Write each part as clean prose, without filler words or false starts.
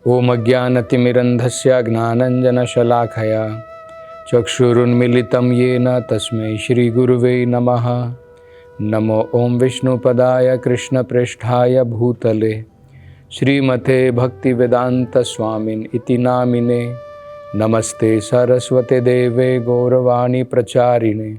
ओम अज्ञानतिमिरन्धस्य ज्ञानाञ्जनशलाखया चक्षुरुन्मीलितं येन तस्मै श्रीगुरुवे नमः। नमो ओम विष्णुपदाय कृष्णप्रेष्ठाय भूतले श्रीमते भक्तिवेदान्तस्वामिन् इति नामिने। नमस्ते सरस्वते देवे गौरवाणी प्रचारिणे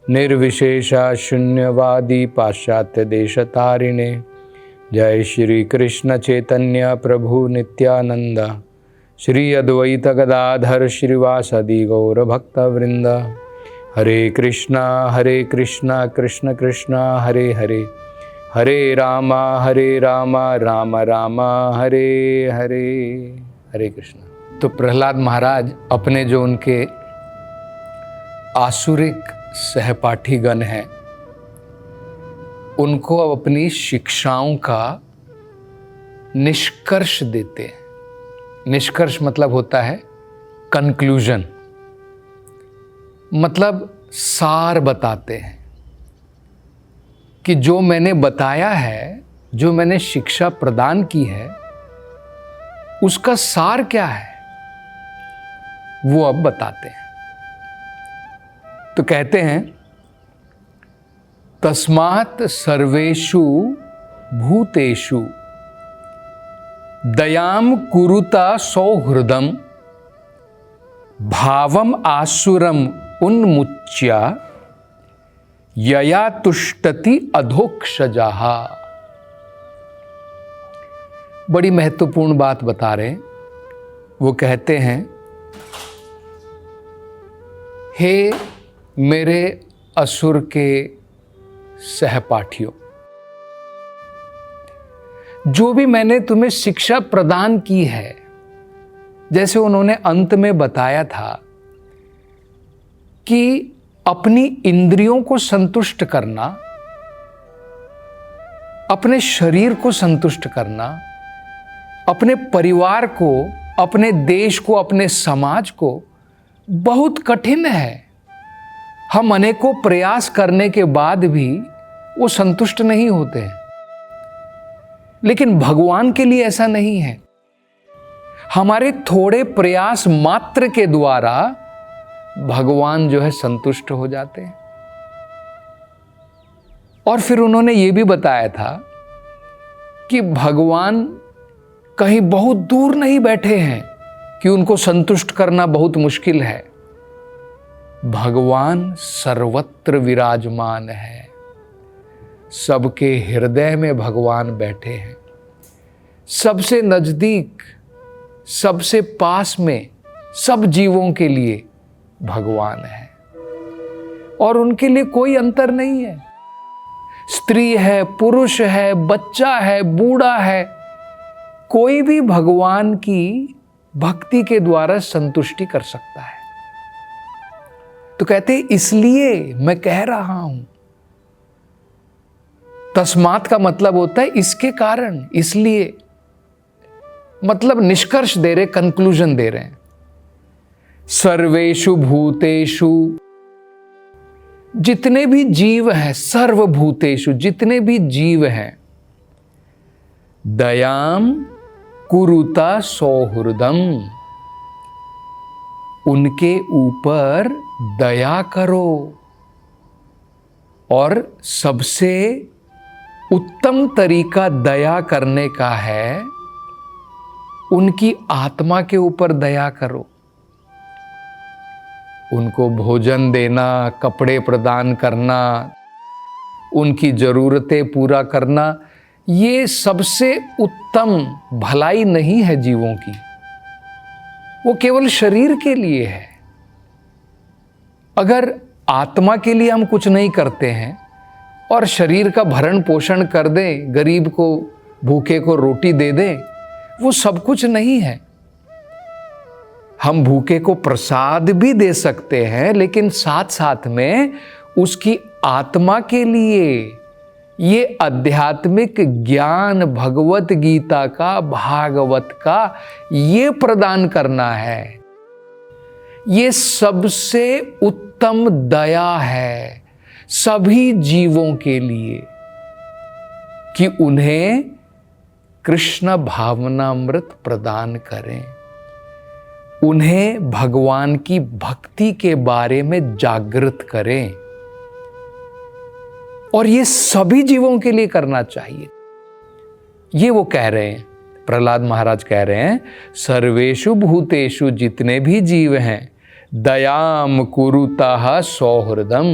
निर्विशेषा शून्यवादी पाश्चात्य देशतारिणे। जय श्री कृष्ण चैतन्य प्रभु नित्यानंद श्री अद्वैत गदाधर श्रीवासदि गौर भक्तवृंद। हरे कृष्णा कृष्ण कृष्णा हरे हरे, हरे राम राम राम हरे हरे। हरे कृष्णा। तो प्रहलाद महाराज अपने जो उनके आसुरिक सहपाठीगण हैं उनको अब अपनी शिक्षाओं का निष्कर्ष देते हैं। निष्कर्ष मतलब होता है कंक्लूजन, मतलब सार बताते हैं कि जो मैंने बताया है, जो मैंने शिक्षा प्रदान की है, उसका सार क्या है वो अब बताते हैं। तो कहते हैं तस्मात् सर्वेषु भूतेषु दयाम कुरुता सौहृदम भावम आसुरम उन्मुच्य यया तुष्टति अधोक्षजाः। बड़ी महत्वपूर्ण बात बता रहे हैं। वो कहते हैं, हे मेरे असुर के सहपाठियों, जो भी मैंने तुम्हें शिक्षा प्रदान की है, जैसे उन्होंने अंत में बताया था कि अपनी इंद्रियों को संतुष्ट करना, अपने शरीर को संतुष्ट करना, अपने परिवार को, अपने देश को, अपने समाज को बहुत कठिन है। हम अनेकों प्रयास करने के बाद भी वो संतुष्ट नहीं होते हैं। लेकिन भगवान के लिए ऐसा नहीं है। हमारे थोड़े प्रयास मात्र के द्वारा भगवान जो है संतुष्ट हो जाते हैं। और फिर उन्होंने ये भी बताया था कि भगवान कहीं बहुत दूर नहीं बैठे हैं कि उनको संतुष्ट करना बहुत मुश्किल है। भगवान सर्वत्र विराजमान है। सबके हृदय में भगवान बैठे हैं। सबसे नजदीक, सबसे पास में सब जीवों के लिए भगवान है और उनके लिए कोई अंतर नहीं है। स्त्री है, पुरुष है, बच्चा है, बूढ़ा है, कोई भी भगवान की भक्ति के द्वारा संतुष्टि कर सकता है। तो कहते इसलिए मैं कह रहा हूं। तस्मात् का मतलब होता है इसके कारण, इसलिए, मतलब निष्कर्ष दे रहे, कंक्लूजन दे रहे हैं। सर्वेषु भूतेषु, जितने भी जीव हैं, सर्वभूतेषु, जितने भी जीव हैं, दयाम कुरुता सौहृदम, उनके ऊपर दया करो। और सबसे उत्तम तरीका दया करने का है उनकी आत्मा के ऊपर दया करो। उनको भोजन देना, कपड़े प्रदान करना, उनकी जरूरतें पूरा करना, ये सबसे उत्तम भलाई नहीं है जीवों की। वो केवल शरीर के लिए है। अगर आत्मा के लिए हम कुछ नहीं करते हैं और शरीर का भरण पोषण कर दें, गरीब को, भूखे को रोटी दे दें, वो सब कुछ नहीं है। हम भूखे को प्रसाद भी दे सकते हैं, लेकिन साथ साथ में उसकी आत्मा के लिए ये आध्यात्मिक ज्ञान, भगवत गीता का, भागवत का, ये प्रदान करना है। ये सबसे उत्तम दया है सभी जीवों के लिए कि उन्हें कृष्ण भावनामृत प्रदान करें, उन्हें भगवान की भक्ति के बारे में जागृत करें। और ये सभी जीवों के लिए करना चाहिए। ये वो कह रहे हैं, प्रहलाद महाराज कह रहे हैं, सर्वेषु भूतेषु, जितने भी जीव हैं, दयाम कुरुताः सौहृदम,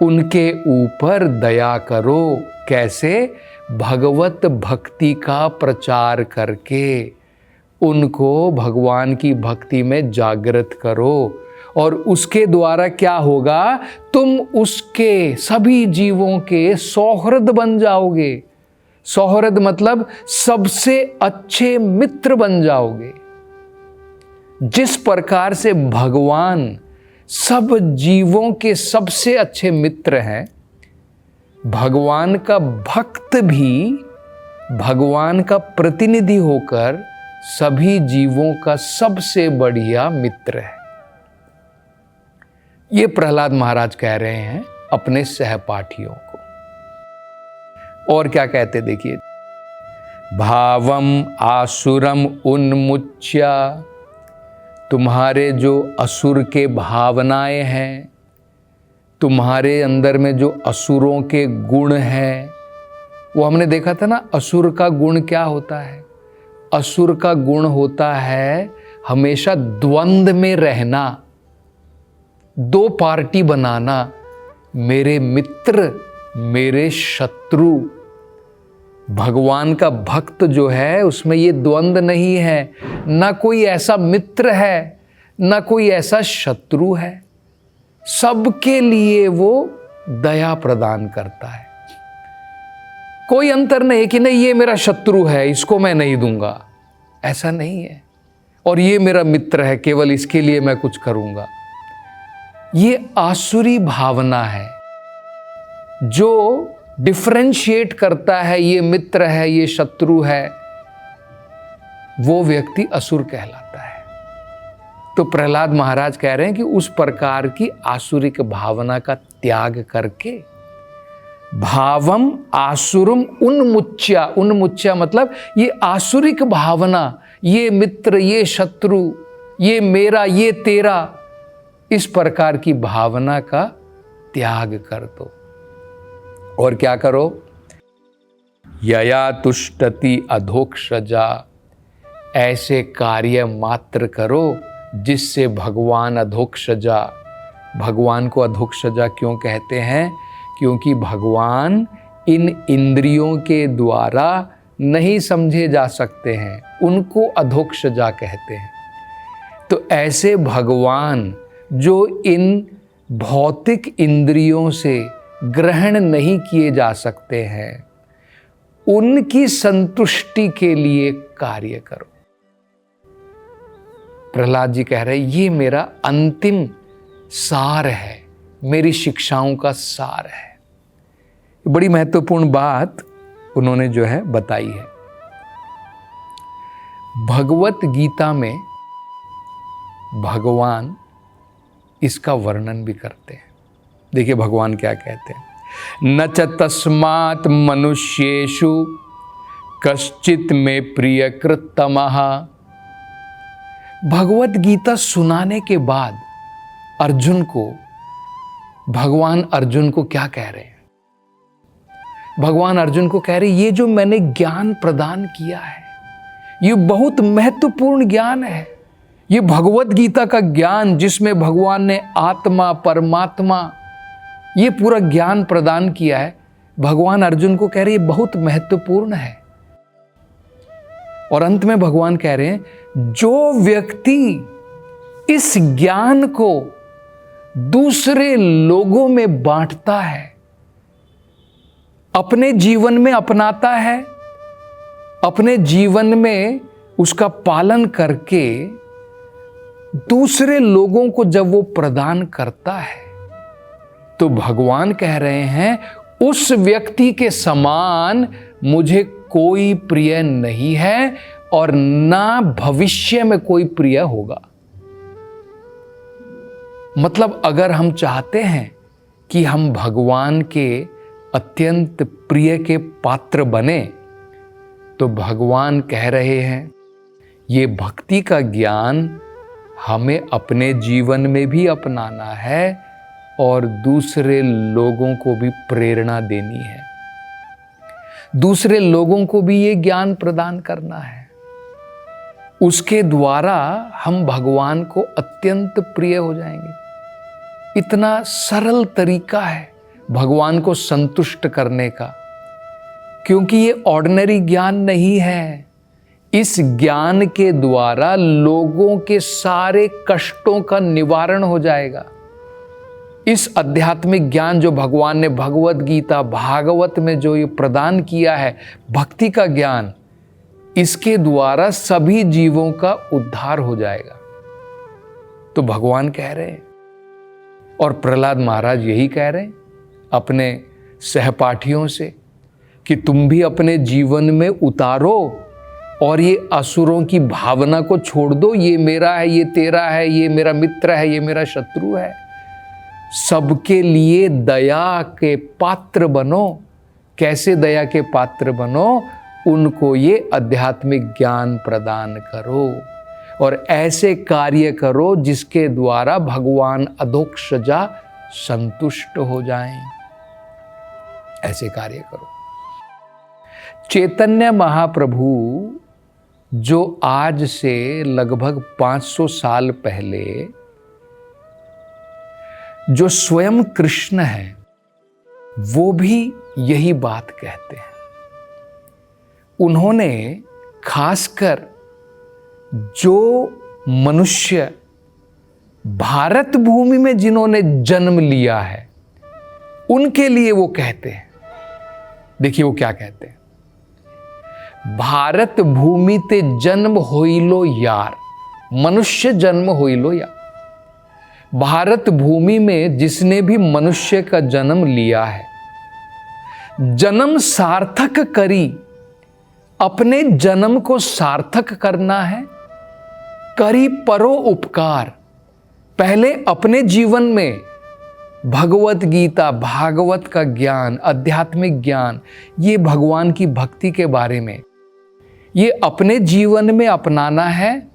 उनके ऊपर दया करो। कैसे? भगवत भक्ति का प्रचार करके उनको भगवान की भक्ति में जागृत करो। और उसके द्वारा क्या होगा? तुम उसके, सभी जीवों के सौहृद बन जाओगे। सौहृद मतलब सबसे अच्छे मित्र बन जाओगे। जिस प्रकार से भगवान सब जीवों के सबसे अच्छे मित्र हैं, भगवान का भक्त भी भगवान का प्रतिनिधि होकर सभी जीवों का सबसे बढ़िया मित्र है। ये प्रहलाद महाराज कह रहे हैं अपने सहपाठियों को। और क्या कहते देखिए, भावम आसुरम उन्मुच्य, तुम्हारे जो असुर के भावनाएं हैं, तुम्हारे अंदर में जो असुरों के गुण हैं, वो हमने देखा था ना, असुर का गुण क्या होता है? असुर का गुण होता है हमेशा द्वंद्व में रहना, दो पार्टी बनाना, मेरे मित्र मेरे शत्रु। भगवान का भक्त जो है उसमें ये द्वंद्व नहीं है, ना कोई ऐसा मित्र है ना कोई ऐसा शत्रु है, सबके लिए वो दया प्रदान करता है। कोई अंतर नहीं कि नहीं ये मेरा शत्रु है इसको मैं नहीं दूंगा, ऐसा नहीं है, और ये मेरा मित्र है केवल इसके लिए मैं कुछ करूंगा। ये आसुरी भावना है जो डिफरेंशिएट करता है, ये मित्र है ये शत्रु है, वो व्यक्ति असुर कहलाता है। तो प्रहलाद महाराज कह रहे हैं कि उस प्रकार की आसुरिक भावना का त्याग करके भावम आसुरम उन्मुच्य, उन्मुच्य मतलब ये आसुरिक भावना, ये मित्र ये शत्रु, ये मेरा ये तेरा, इस प्रकार की भावना का त्याग कर दो। और क्या करो? यया तुष्टति अधोक्षजा, ऐसे कार्य मात्र करो जिससे भगवान अधोक्षजा। भगवान को अधोक्षजा क्यों कहते हैं? क्योंकि भगवान इन इंद्रियों के द्वारा नहीं समझे जा सकते हैं, उनको अधोक्षजा कहते हैं। तो ऐसे भगवान जो इन भौतिक इंद्रियों से ग्रहण नहीं किए जा सकते हैं, उनकी संतुष्टि के लिए कार्य करो। प्रहलाद जी कह रहे हैं ये मेरा अंतिम सार है, मेरी शिक्षाओं का सार है। बड़ी महत्वपूर्ण बात उन्होंने जो है बताई है। भगवत गीता में भगवान इसका वर्णन भी करते हैं। देखिए भगवान क्या कहते हैं, न च तस्मात् मनुष्येषु कश्चित में प्रिय कृतमः। भगवत गीता सुनाने के बाद अर्जुन को, भगवान अर्जुन को क्या कह रहे हैं? भगवान अर्जुन को कह रहे ये जो मैंने ज्ञान प्रदान किया है ये बहुत महत्वपूर्ण ज्ञान है। ये भगवत गीता का ज्ञान जिसमें भगवान ने आत्मा परमात्मा ये पूरा ज्ञान प्रदान किया है, भगवान अर्जुन को कह रहे ये बहुत महत्वपूर्ण है। और अंत में भगवान कह रहे हैं जो व्यक्ति इस ज्ञान को दूसरे लोगों में बांटता है, अपने जीवन में अपनाता है, अपने जीवन में उसका पालन करके दूसरे लोगों को जब वो प्रदान करता है, तो भगवान कह रहे हैं उस व्यक्ति के समान मुझे कोई प्रिय नहीं है और ना भविष्य में कोई प्रिय होगा। मतलब अगर हम चाहते हैं कि हम भगवान के अत्यंत प्रिय के पात्र बने, तो भगवान कह रहे हैं ये भक्ति का ज्ञान हमें अपने जीवन में भी अपनाना है और दूसरे लोगों को भी प्रेरणा देनी है, दूसरे लोगों को भी ये ज्ञान प्रदान करना है। उसके द्वारा हम भगवान को अत्यंत प्रिय हो जाएंगे। इतना सरल तरीका है भगवान को संतुष्ट करने का, क्योंकि ये ऑर्डिनरी ज्ञान नहीं है। इस ज्ञान के द्वारा लोगों के सारे कष्टों का निवारण हो जाएगा। इस आध्यात्मिक ज्ञान जो भगवान ने भगवत गीता भागवत में जो ये प्रदान किया है, भक्ति का ज्ञान, इसके द्वारा सभी जीवों का उद्धार हो जाएगा। तो भगवान कह रहे हैं और प्रहलाद महाराज यही कह रहे हैं अपने सहपाठियों से कि तुम भी अपने जीवन में उतारो और ये असुरों की भावना को छोड़ दो। ये मेरा है, ये तेरा है, ये मेरा मित्र है, ये मेरा शत्रु है। सबके लिए दया के पात्र बनो। कैसे दया के पात्र बनो? उनको ये आध्यात्मिक ज्ञान प्रदान करो और ऐसे कार्य करो जिसके द्वारा भगवान अधोक्षजा संतुष्ट हो जाएं। ऐसे कार्य करो। चैतन्य महाप्रभु जो आज से लगभग 500 साल पहले जो स्वयं कृष्ण है, वो भी यही बात कहते हैं। उन्होंने खासकर जो मनुष्य भारत भूमि में जिन्होंने जन्म लिया है, उनके लिए वो कहते हैं। देखिए वो क्या कहते हैं, भारत भूमि ते जन्म होइलो यार, मनुष्य जन्म होइलो यार। भारत भूमि में जिसने भी मनुष्य का जन्म लिया है, जन्म सार्थक करी, अपने जन्म को सार्थक करना है। करी परो उपकार, पहले अपने जीवन में भगवत गीता भागवत का ज्ञान, आध्यात्मिक ज्ञान, ये भगवान की भक्ति के बारे में, ये अपने जीवन में अपनाना है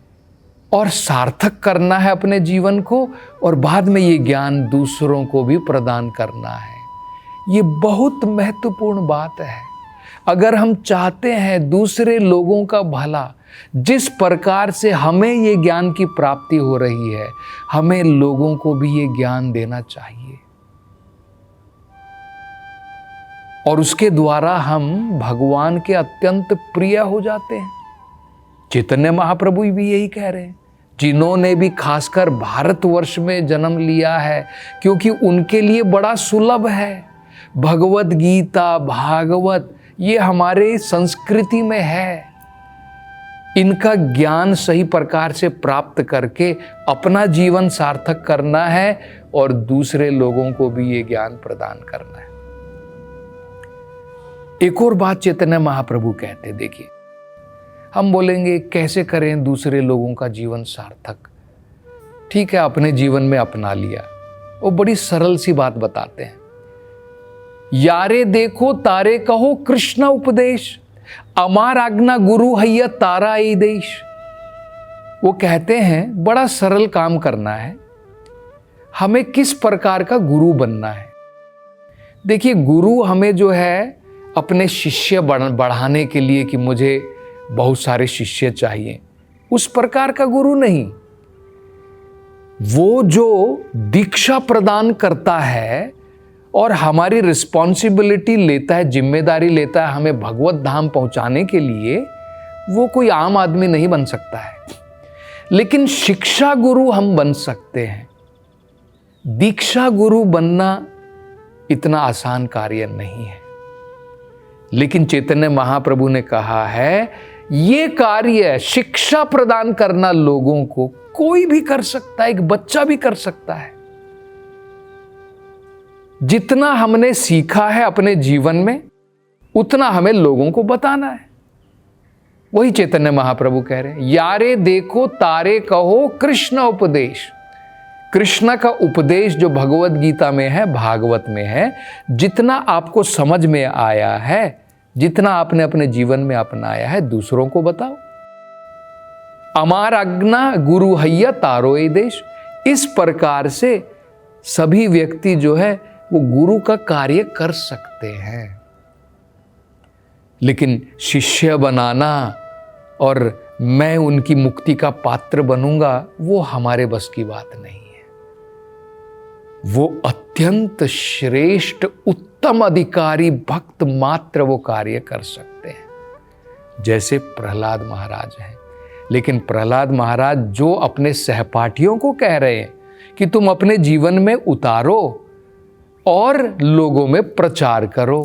और सार्थक करना है अपने जीवन को, और बाद में ये ज्ञान दूसरों को भी प्रदान करना है। ये बहुत महत्वपूर्ण बात है। अगर हम चाहते हैं दूसरे लोगों का भला, जिस प्रकार से हमें ये ज्ञान की प्राप्ति हो रही है, हमें लोगों को भी ये ज्ञान देना चाहिए और उसके द्वारा हम भगवान के अत्यंत प्रिय हो जाते हैं। चैतन्य महाप्रभु भी यही कह रहे हैं, जिन्होंने भी खासकर भारतवर्ष में जन्म लिया है, क्योंकि उनके लिए बड़ा सुलभ है। भगवत गीता भागवत ये हमारे संस्कृति में है। इनका ज्ञान सही प्रकार से प्राप्त करके अपना जीवन सार्थक करना है और दूसरे लोगों को भी ये ज्ञान प्रदान करना है। एक और बात चैतन्य महाप्रभु कहते, देखिए हम बोलेंगे कैसे करें दूसरे लोगों का जीवन सार्थक। ठीक है, अपने जीवन में अपना लिया, वो बड़ी सरल सी बात बताते हैं। यारे देखो तारे कहो कृष्ण उपदेश, अमार आज्ञा गुरु हैया तारा ई देश। वो कहते हैं बड़ा सरल काम करना है, हमें किस प्रकार का गुरु बनना है। देखिए गुरु हमें जो है अपने शिष्य बढ़ाने के लिए कि मुझे बहुत सारे शिष्य चाहिए, उस प्रकार का गुरु नहीं। वो जो दीक्षा प्रदान करता है और हमारी रिस्पॉन्सिबिलिटी लेता है, जिम्मेदारी लेता है हमें भगवत धाम पहुंचाने के लिए, वो कोई आम आदमी नहीं बन सकता है। लेकिन शिक्षा गुरु हम बन सकते हैं। दीक्षा गुरु बनना इतना आसान कार्य नहीं है, लेकिन चैतन्य महाप्रभु ने कहा है ये कार्य शिक्षा प्रदान करना लोगों को कोई भी कर सकता है, एक बच्चा भी कर सकता है। जितना हमने सीखा है अपने जीवन में, उतना हमें लोगों को बताना है। वही चैतन्य महाप्रभु कह रहे हैं, यारे देखो तारे कहो कृष्ण उपदेश। कृष्ण का उपदेश जो भगवत गीता में है, भागवत में है, जितना आपको समझ में आया है जितना आपने अपने जीवन में अपनाया है दूसरों को बताओ। अमार आज्ञा गुरु हैया तारोए देश। इस प्रकार से सभी व्यक्ति जो है वो गुरु का कार्य कर सकते हैं। लेकिन शिष्य बनाना और मैं उनकी मुक्ति का पात्र बनूंगा, वो हमारे बस की बात नहीं है। वो अत्यंत श्रेष्ठ उत्तम अधिकारी भक्त मात्र वो कार्य कर सकते हैं, जैसे प्रहलाद महाराज हैं। लेकिन प्रहलाद महाराज जो अपने सहपाठियों को कह रहे हैं कि तुम अपने जीवन में उतारो और लोगों में प्रचार करो,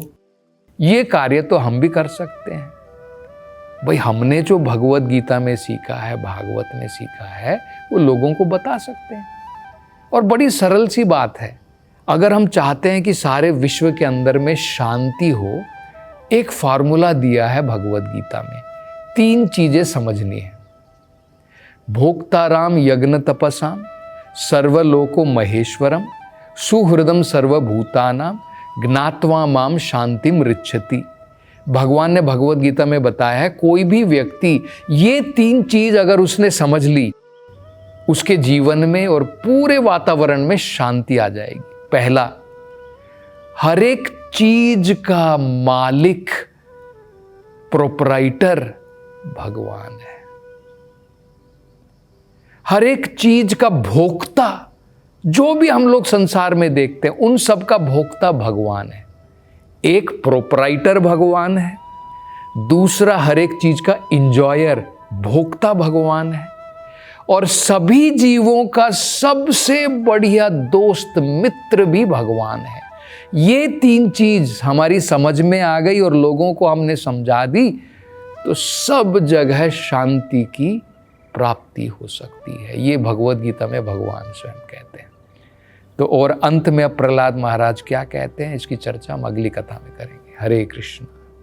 ये कार्य तो हम भी कर सकते हैं। भाई हमने जो भगवत गीता में सीखा है, भागवत में सीखा है, वो लोगों को बता सकते हैं। और बड़ी सरल सी बात है, अगर हम चाहते हैं कि सारे विश्व के अंदर में शांति हो, एक फार्मूला दिया है भगवत गीता में। 3 चीजें समझनी है। भोक्ताराम यज्ञ तपसाम, सर्वलोको महेश्वरम, सुहृदम सर्वभूतानाम, ज्ञात्वा माम शांतिम रिच्छति। भगवान ने भगवत गीता में बताया है, कोई भी व्यक्ति ये 3 चीज अगर उसने समझ ली, उसके जीवन में और पूरे वातावरण में शांति आ जाएगी। पहला, हर एक चीज का मालिक, प्रोपराइटर भगवान है। हर एक चीज का भोक्ता, जो भी हम लोग संसार में देखते हैं, उन सब का भोक्ता भगवान है। एक प्रोपराइटर भगवान है, दूसरा हर एक चीज का इंजॉयर भोक्ता भगवान है, और सभी जीवों का सबसे बढ़िया दोस्त मित्र भी भगवान है। ये 3 चीज हमारी समझ में आ गई और लोगों को हमने समझा दी, तो सब जगह शांति की प्राप्ति हो सकती है। ये भगवत गीता में भगवान स्वयं कहते हैं। तो और अंत में अब प्रहलाद महाराज क्या कहते हैं, इसकी चर्चा हम अगली कथा में करेंगे। हरे कृष्ण।